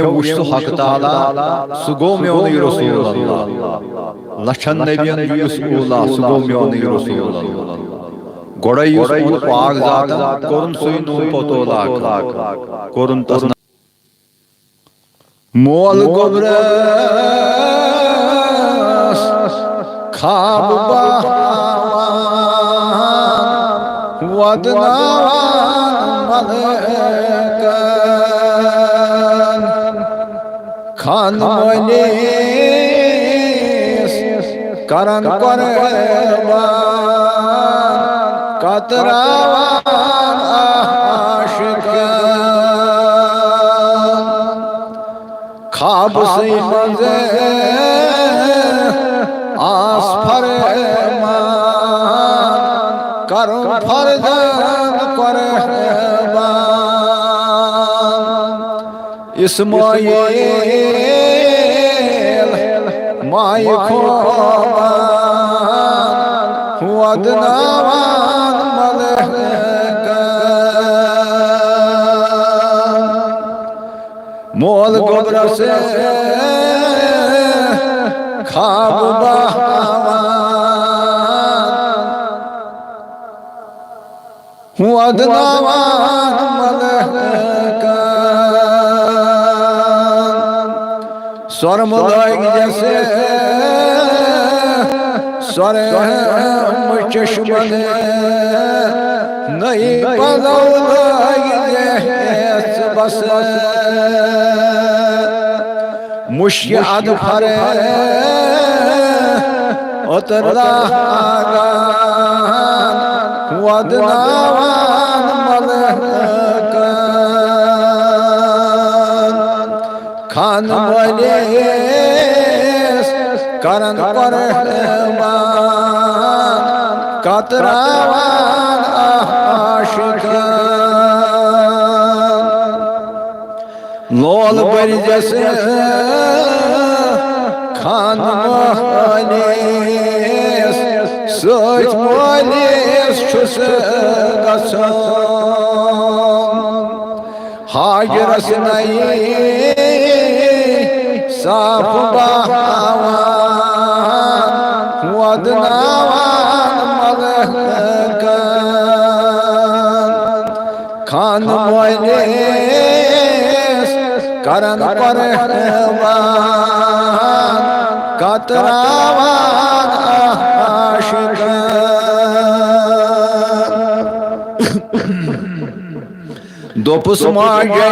वुश्त हक ताला सुगो म्योन रसूलुल्लाह लछन नबियन युस उला सुगो म्योन रसूलुल्लाह गोड़े युस उन पाक जाता कोरुन सुई नून पोतोला कोरुन तसना मोल गोब्रस खाब बाहावान वदनावान मलकन खान मनीस करन करवान कतरावान आशिकन खाब से मजे आस फरमान करो फरजान कुर्बान इस्माइल माय खोमान वदनावान मलकन मोल गोबर से खाब बहावान वदनावान मलकन स्वर मुदाइक जैसे स्वर चश्मने नहीं पदौलाइक जैसे बस मुश्किल फरे उतरदागान वदनावान मलकन खान मलीस करन कुर्बान कतरावान आशिकन लोल बरी जैसे खान मलीस सच मलीस छुस गसन हाजरस नहीं साफ बहावान वदनावान मलकन खान मलीस करन कुर्बान कतरावान आशिकन दोपस मागे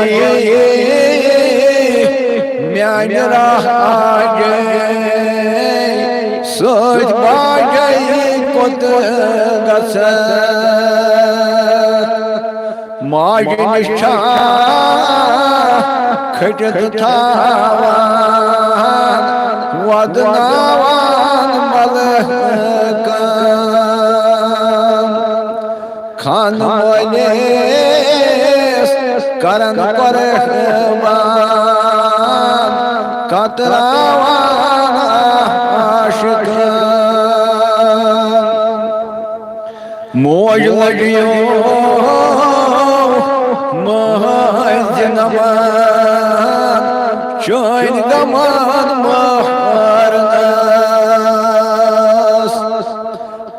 म्यान रागे सच बागे कोत गसन मागे निशा खटत थावान वदनावान मलकन खान मलीस करन कुर्बान कतरावान आशिकन मौज लगियो महज नमान चैन गमान महरनस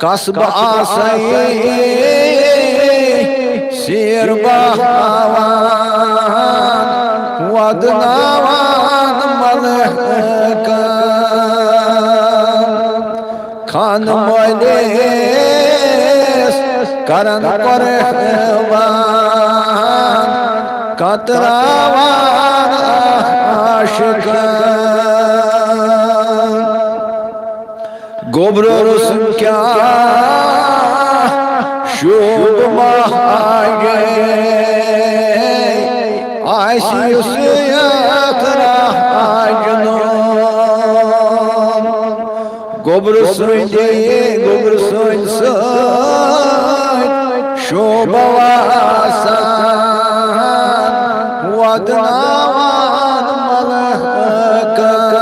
कसब आसई शेर बहावान वदनावान मलकन खान मलीस करन कुर्बान कतरावान आशिकन गोबर रुसन क्या शोभ मागे आशी उसयातराजनो गोबर सुंदे गोबर सुंद शोभवासान वदनावान मलकन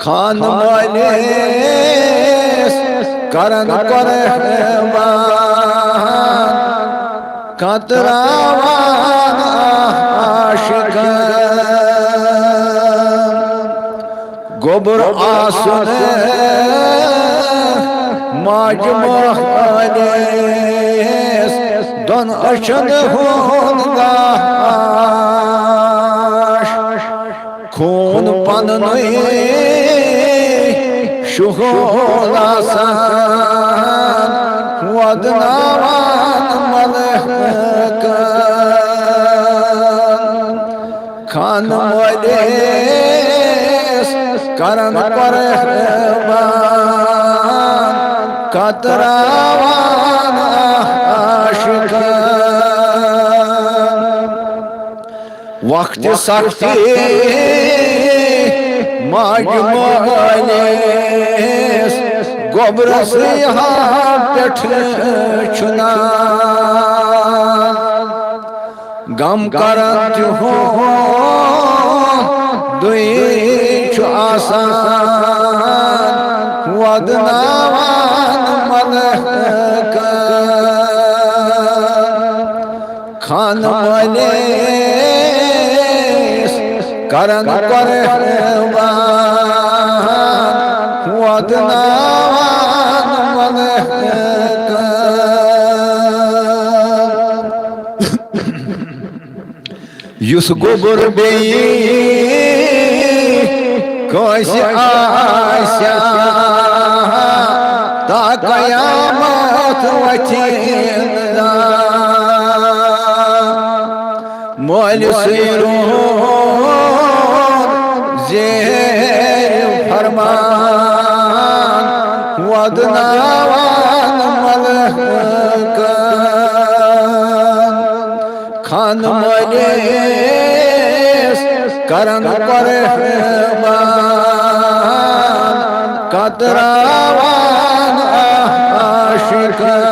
खान मलीस करन कुर्बान कतरावान आशिकन गोबर आसन माज महलेस दोन अशन होन गाश खून पन शुहोलासान वदनावान मलकन खान मलेस करन परहबान कतरावान आशिकन वक्त सख्ती माज महलेस गोबर सिहा पेठ चुना गम करत हो दुई आसान वदनावान मलकन खान मलेस करन परहबान वदनावान मलकन युस गोबर बेई कैसे आशा ता कयामत वचिंदा मोल सिरो जेर फरमान वदनावान मलकन खान मलेस करन परहबान कतरावान आशिकन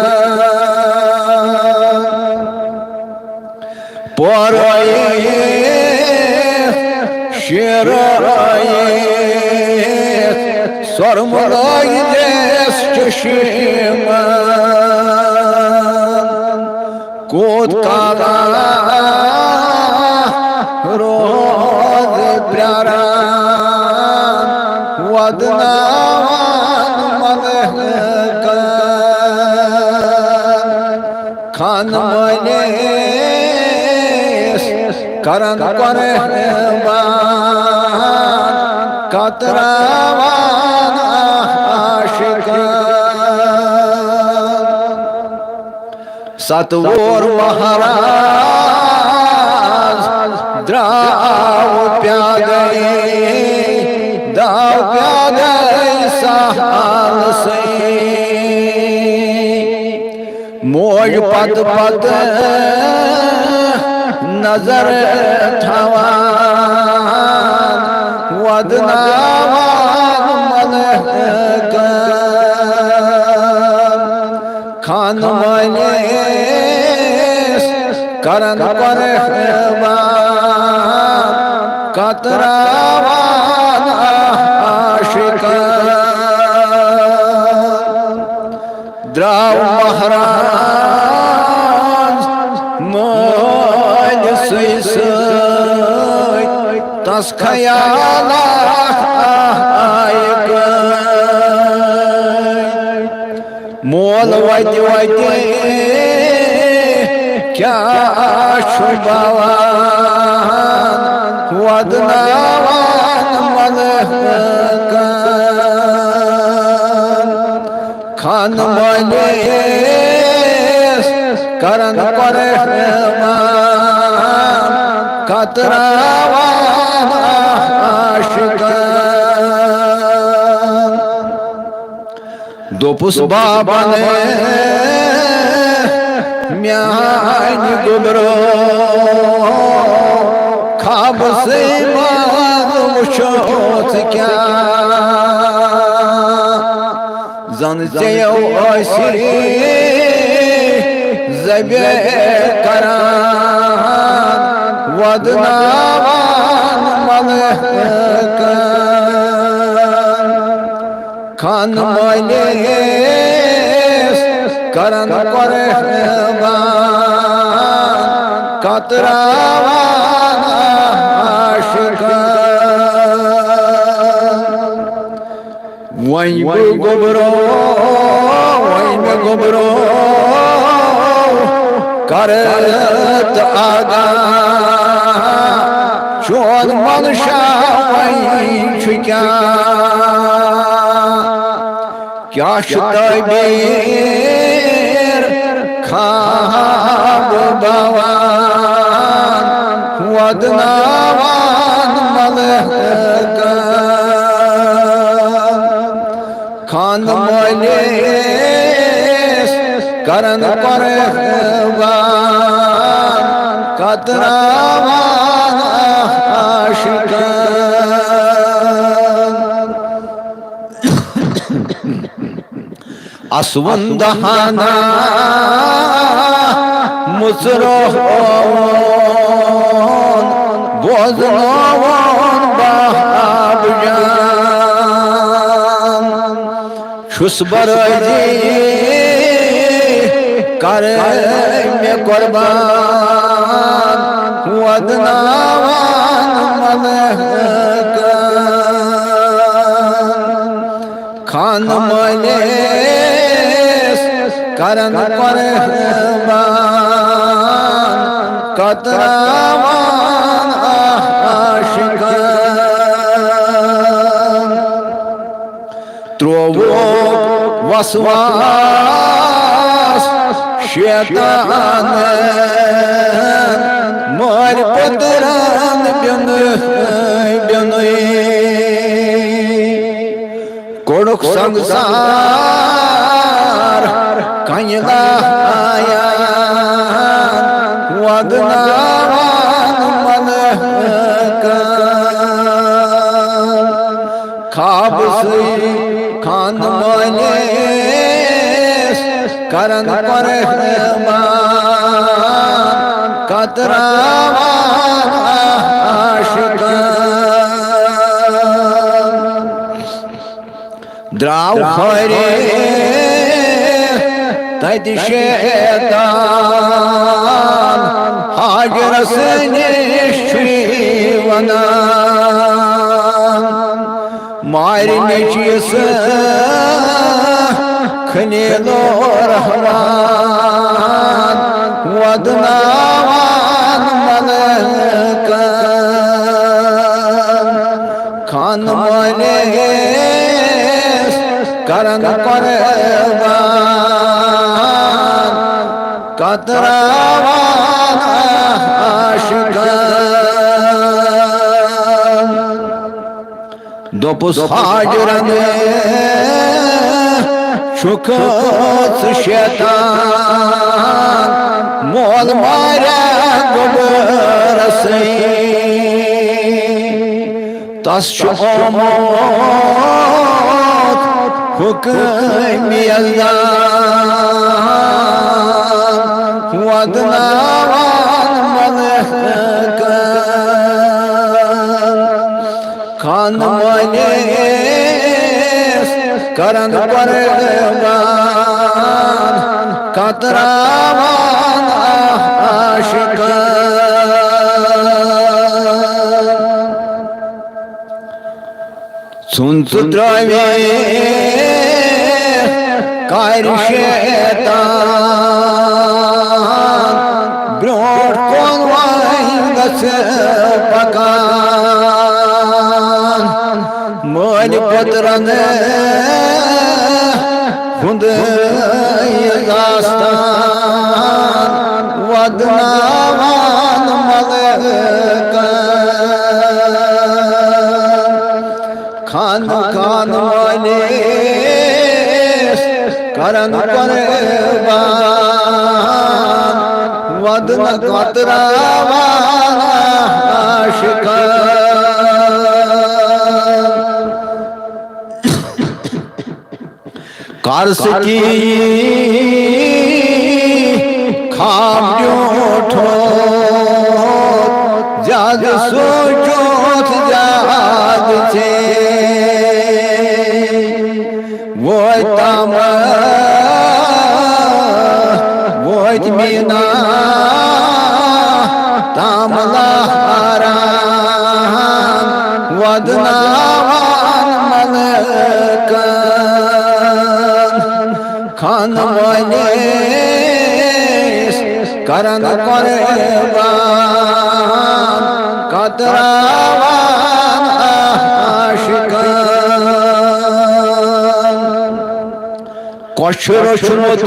पराये शेराये सरमराय देश चश्मन कोत काला रोज प्यारान वदनावान मलकन खान मलेस करन परहबान कतरावान आशिकन सतवोर महाराज द्राव प्यादे दाव प्यादे सहाल से मोज पद पद नजर ठवान वदनावान मलकन खान मलेस करन परहबान कतरावान आशिकन द्राव महाराज मोल सैस तस खयाला मोल वत वत क्या शुभवान वदनावान मलकन खान मलेस करन परहबान कतरावान आशिकन दोपुस बाबने म्यान गुबरो खाब से मालूम शोत क्या जन जयो ऐसी जबे करान वदनावान मलकन खान मलेस करन परहबान कतरावान आशिकान वहीं गुबरो करत आगा चोन मनशा वहीं छुक्या क्या तबीर खाब बवान वदनावान मलका खान मलेस करन परवान कतरावान आशिकान असवंदहाना मुसरोन बोजनोन बाबजान शुस्बरजी करे में कुर्बान वदनावान मलका खान मले करन परवान कतरावान आशिकान त्रोवो वसवास शैतान मोर पुत्रन बिनुई कोड़ुक संसार कयलाया वदनावान मलका खाब से खान मलेस करन परवान कतरावान आशिकान द्राव खरे तत शैतान हाजर निश्चीवनान मारने चीज खनेलो रहमान वदनावान मलका खान मलेस करन परवान कतरावान आशिकान दोपुस हाजरन शुकत शैतान मोल मारा गुबरसे तस्शुमोत हुक्म अल्लाह वदनावान मलका खान मलेस करन परवान कतरावान आशिकान सुनत द्रवे कार शैतान ब्रोट कोन वाइंगस पकान मोल पुत्रन हुंद दास्तान वदनावान मलका खान खान मलेस करन परवान वदन कतरावान आशिकान कार्स की खाम जोठो जाग सोचोत जाग छे वो तम वो मीना वदनावान मलकन खान वालिस करन कुर्बान कतरावान आशिकन कशर शुरुत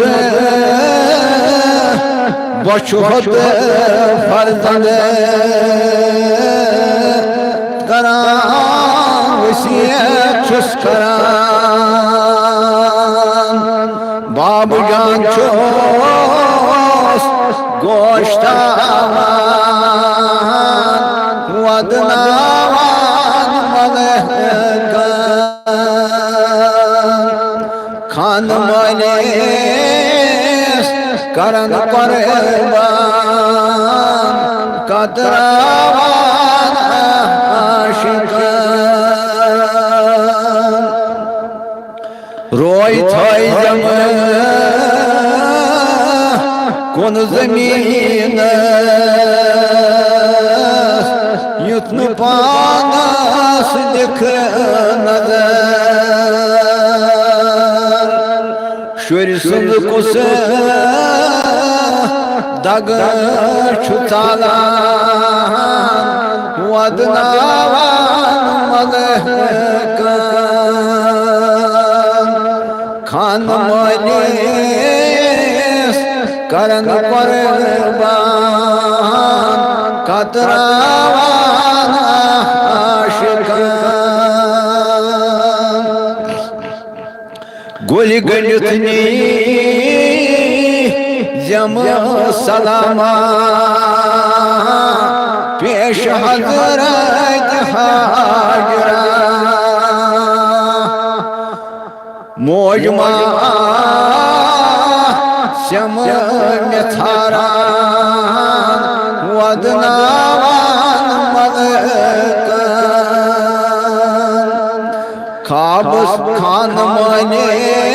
बशुहत फर्जंद करान वसीयत छुस करान बाब जान छोस गोश्तावान वदनावान मलकन खान वालिस करन कुर्बान कतरावान आशिकन रोई थई जम कुन ज़मीन युतन पानस दिख नजर शुर सुंद कुस दग छुतालान वदनावान मलकन खान वालिस करन कुर्बान कतरावान आशिकन गोली गलितनी जम सलामा पेश हज़रत हाजरा मौजमा शम मिथारा वदनावान मलकन खाबस खान वालिस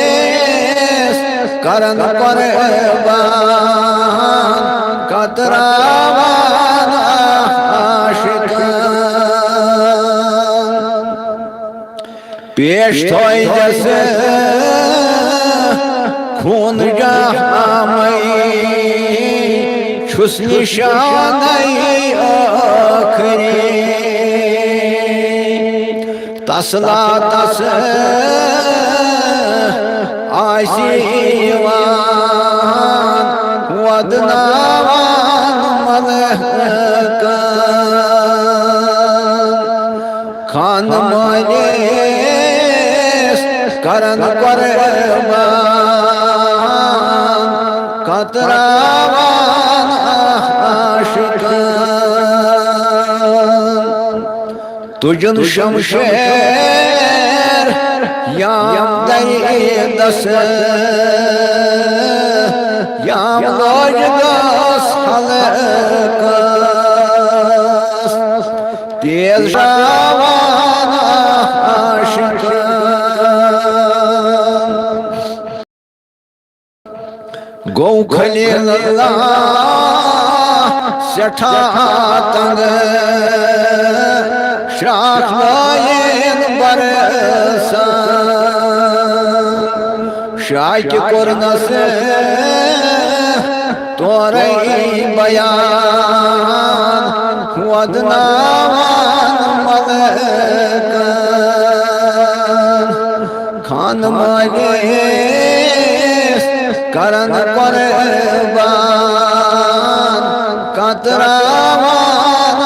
करन कुर्बान कतरावान आशिकन पेश थोई जैसे खून जहामई छुस निशानई आखरी तसला तस आशीवान वदनावान मलकन खान वालिस करन कुर्बान कतरावान आशिकन तुझन शमशेर याम दरी दस याम लोज दस हलकस तेज शावान आशिकन गौ खलीलुल्लाह सठा तंग शाख लायन बरसान शाक कुरनस तोरे बयान वदनावान मलकन खान वालिस करन कुर्बान कतरावान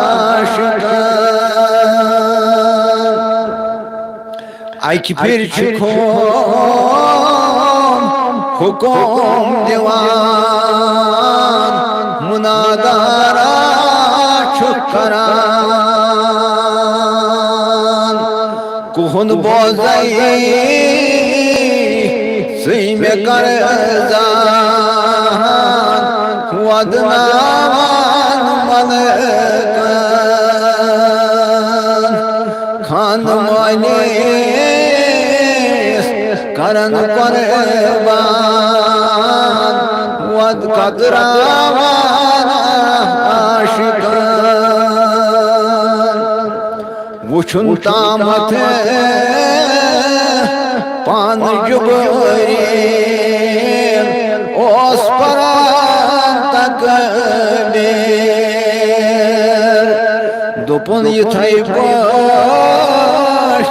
आशिकन आई कि फिर हुकुम दिवान मुनादारा छुकरान कुहन बोझई सुई में कर वदनावान मलकन खान वालिस करन कुर्बान वद कतरावान आशिकन वुछुन तामत पान जुबरील ओस परान तकबीर दुपुन यथै पाश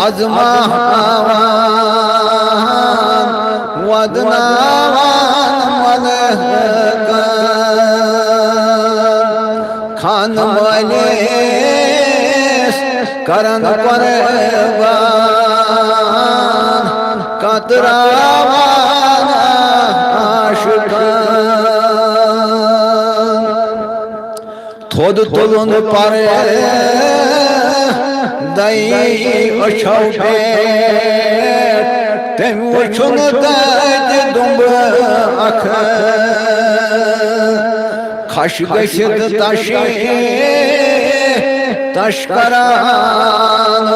आजमावान वदनावान मलहकान खान मलिस करन कुर्बान कतरावान आशिकान थोद तुलुन परे दई अछौ पेट तेम वुछुन तज दुंब अख खश गसित तशे तशकरान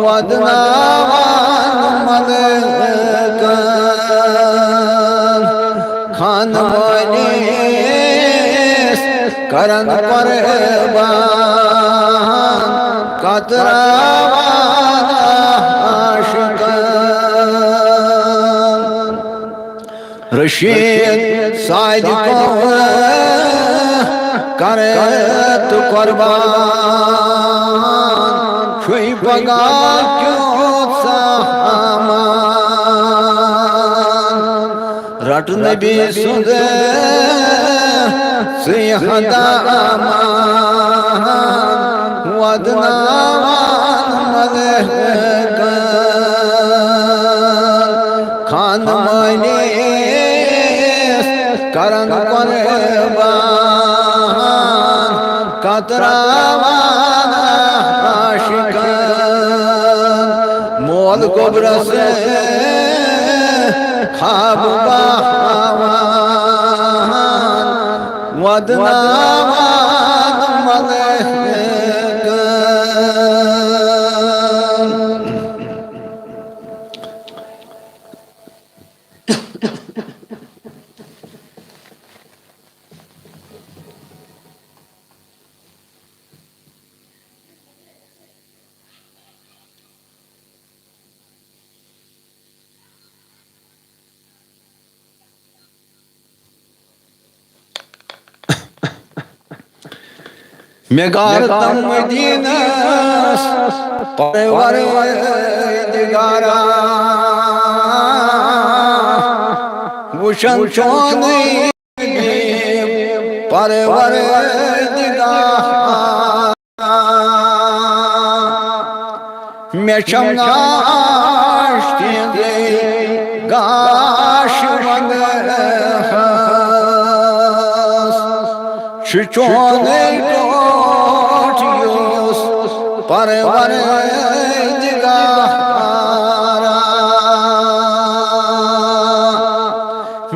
वदनावान मलहकान खान मलिस करन कुर्बान कतरावान आशिकान रशीद सादिक करे तु कुर्बान छुई पगा क्यों सामान रट नबी सुद सिहदा अमान वदनावान मलहकान खान मलिस करन कुर्बान कतरावान आशिकान मोल गोबरस खाब बावान वदनावान मलहकान मेगार तम मदीनस परवरदिगारा वुशन चोन परवरदिगारा मेशम नाश्ते गाश वगहस चोन परवरदिगारा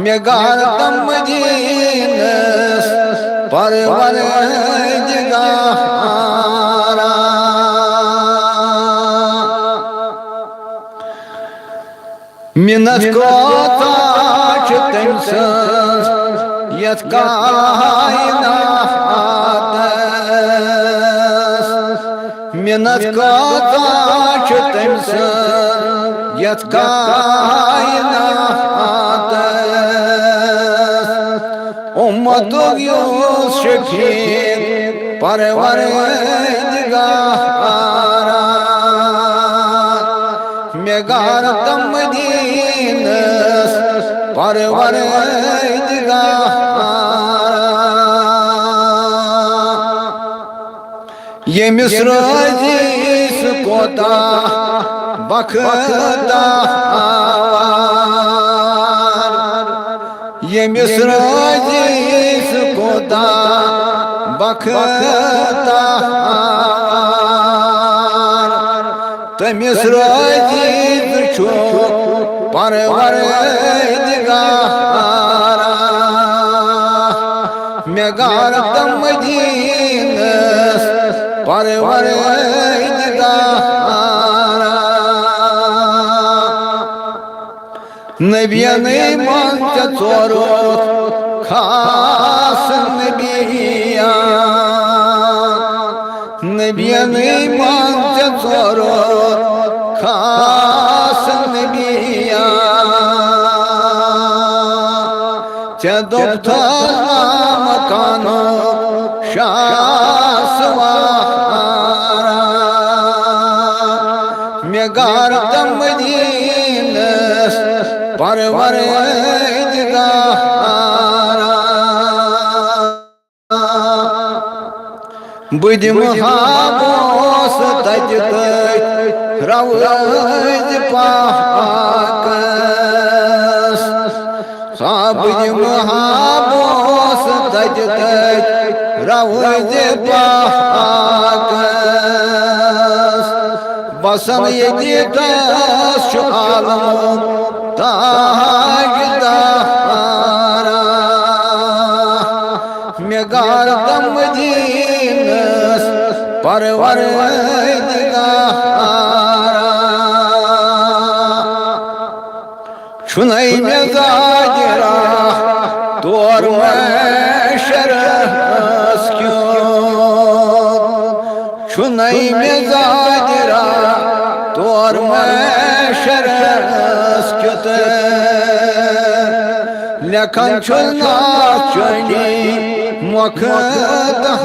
मेगार तम मदीनस परवरदिगारा मिन्नत कोता च तमसंस यत कायनातस मिन्नत कोता च तमसंस यत कायनातस उम्मतो युस शफीक परवरदिगारा मेगार तम मदीनस परवरदिगारा यमिस रजीस कोता बख्तावार यमिस रजीस कोता बख्तावार तमिस रजीस छु परवरदिगारा मेगार तम मदीनस परवरदिगारा नबियन मान चोरो खास नबिया नबियनै मानते जोरो खास नबिया चे दोप्ता मकानो शासवारा मे गारत मदीनस परवरदिगारा बुदिम हाबोस तज रवज पाकस बुदिम हाबोस तज रवज पाकस बसन यदीतस आलम ताजदारा मे गारत मदीनस परवरदिगारा छुनै मे जाजरा तोर महशरस क्यों छुनै मे जाजरा तोर महशरस क्यों लेखन छुना चुनी मुखदहारा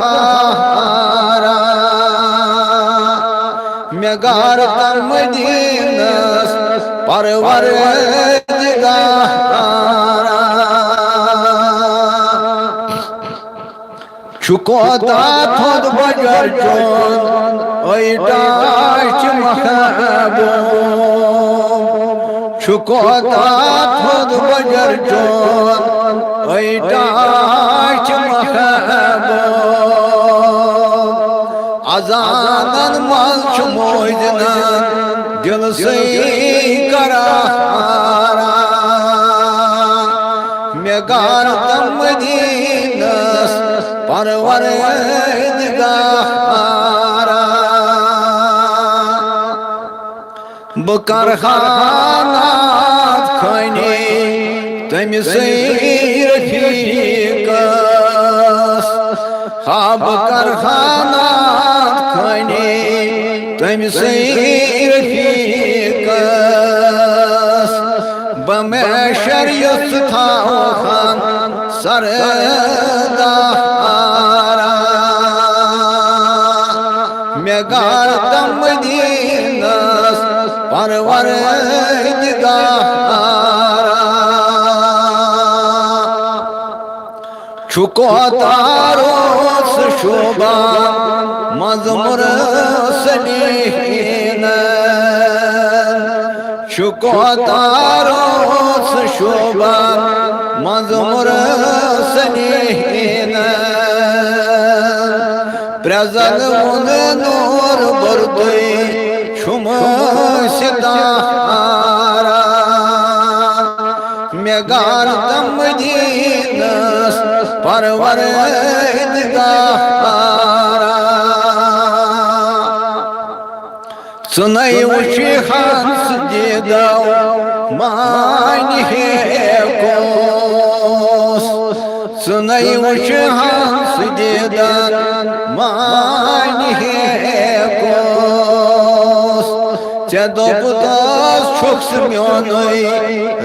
मे गारत मदीनस परवरदिगारा चुकोता थोद बजर जोन ओई डाच महबूब चुकोता थोद बजर जोन ओई डाच महबूब अजानन मल मोजनन दिल से करारा मे गारत मदीनस परवरदिगारा बकर खानात खने तमिसे रफीकस हा बकर खानात खने तमिसे रफीकस बमेशर युस थाओ खान सरदारा मे गारत मदीनस परवरदिगारा चुको तारोस शोभा मजमुर सलीन चुको तारोस शोभा मजमुर सलीन प्रजल उन नूर बरदई शुम सितारा मे गारत मदीनस परवरदिगारा सुनै वुशि हंस दिदाव मानि हेकोस सुनै वुशि हंस दिदाव मानि हेकोस चे दोपदास छुक्स म्योनै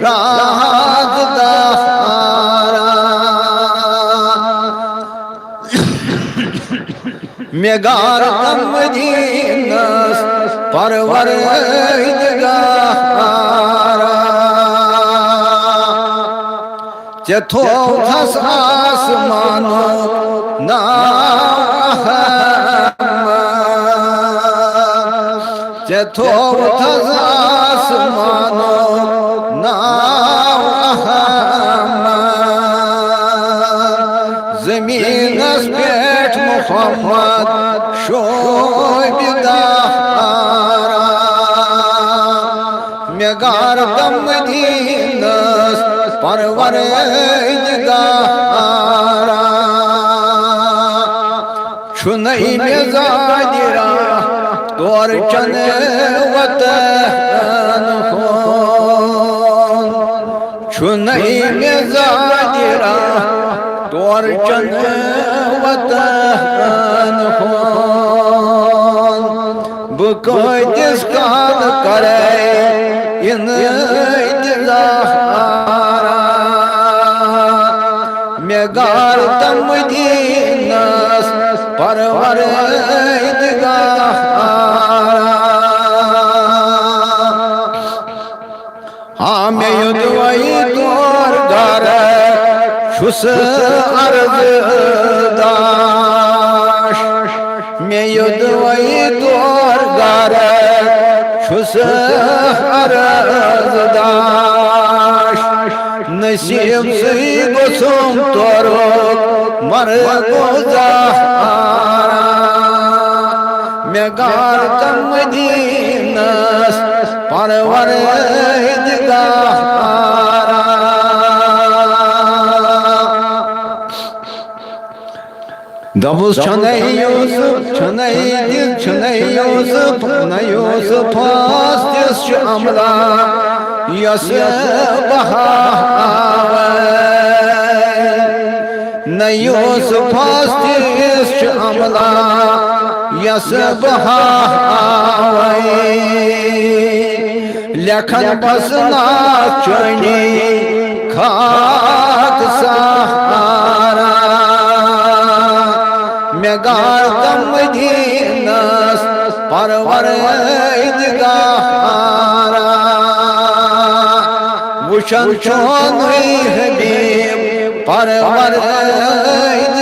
राजदारा मे गारत मदीनस परवरदिगारा चे थोथस आसमानो नाम चे थोथस आसमानो नाम जमीनस पेठ मुहम्मद शोभिदारा मे गारत मदीनस परवरदिगारा छुनै मे जाजरा तोर चन वतन छुनै मे जाजरा तोर चन वतन बकतिस काल करे इंतजार मैं गार तम दीनस परवरदिगार हाँ मैं युद्वई तोर घर शुस अर्जदाश मैं युद्वई तोर घर शुस अर्जदाश नसीब से गोसुम तोरो मर गुजारा मैं गार तम दीनस परवरदिगार दबुस छनै यूसुफ छनै दिल छनै यूसुफ न यूसुफ फास्तिस अमला यस बहावे न यूसुफ फास्तिस अमला यस बहावे लेखन बसना चनी खाक सहारा मैं गार तम दीनस परवरदिगार वुशन चोन हबीब परवरदिगार